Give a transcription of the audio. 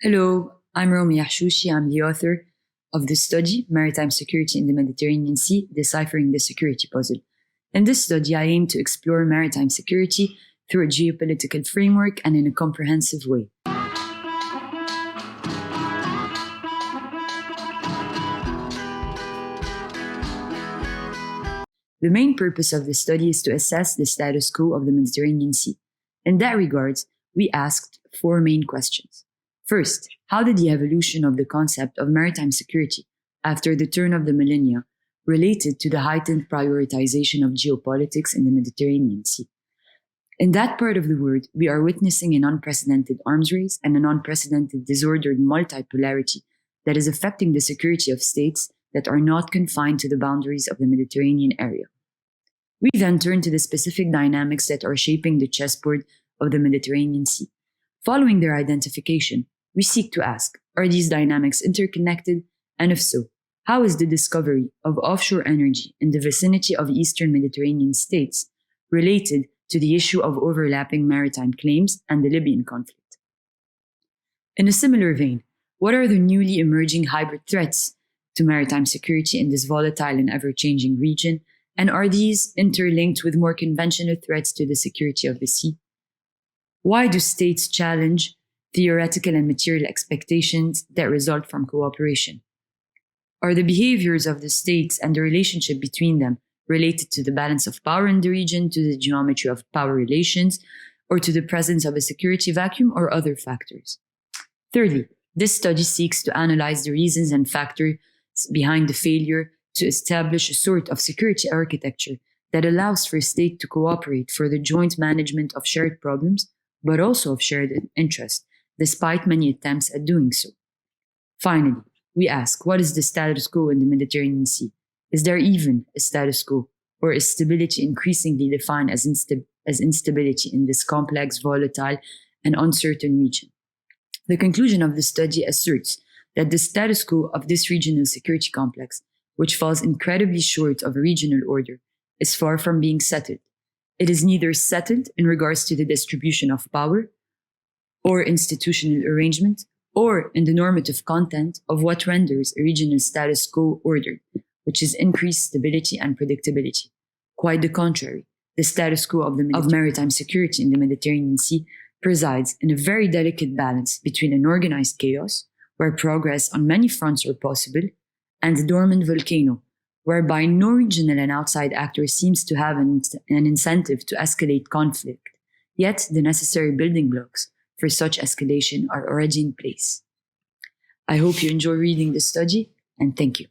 Hello, I'm Romy Yahchouchi. I'm the author of the study, Maritime Security in the Mediterranean Sea, Deciphering the Security Puzzle. In this study, I aim to explore maritime security through a geopolitical framework and in a comprehensive way. The main purpose of the study is to assess the status quo of the Mediterranean Sea. In that regard, we asked four main questions. First, how did the evolution of the concept of maritime security after the turn of the millennia related to the heightened prioritization of geopolitics in the Mediterranean Sea? In that part of the world, we are witnessing an unprecedented arms race and an unprecedented disordered multipolarity that is affecting the security of states that are not confined to the boundaries of the Mediterranean area. We then turn to the specific dynamics that are shaping the chessboard of the Mediterranean Sea. Following their identification, we seek to ask, are these dynamics interconnected? And if so, how is the discovery of offshore energy in the vicinity of Eastern Mediterranean states related to the issue of overlapping maritime claims and the Libyan conflict? In a similar vein, what are the newly emerging hybrid threats to maritime security in this volatile and ever-changing region? And are these interlinked with more conventional threats to the security of the sea? Why do states challenge theoretical and material expectations that result from cooperation? Are the behaviors of the states and the relationship between them related to the balance of power in the region, to the geometry of power relations, or to the presence of a security vacuum or other factors? Thirdly, this study seeks to analyze the reasons and factors behind the failure to establish a sort of security architecture that allows for states to cooperate for the joint management of shared problems, but also of shared interest, despite many attempts at doing so. Finally, we ask, what is the status quo in the Mediterranean Sea? Is there even a status quo, or is stability increasingly defined as instability in this complex, volatile, and uncertain region? The conclusion of the study asserts that the status quo of this regional security complex, which falls incredibly short of a regional order, is far from being settled. It is neither settled in regards to the distribution of power, or institutional arrangement, or in the normative content of what renders a regional status quo ordered, which is increased stability and predictability. Quite the contrary, the status quo of maritime security in the Mediterranean Sea presides in a very delicate balance between an organized chaos, where progress on many fronts are possible, and a dormant volcano, whereby no regional and outside actor seems to have an incentive to escalate conflict, yet the necessary building blocks for such escalation are already in place. I hope you enjoy reading this study, and thank you.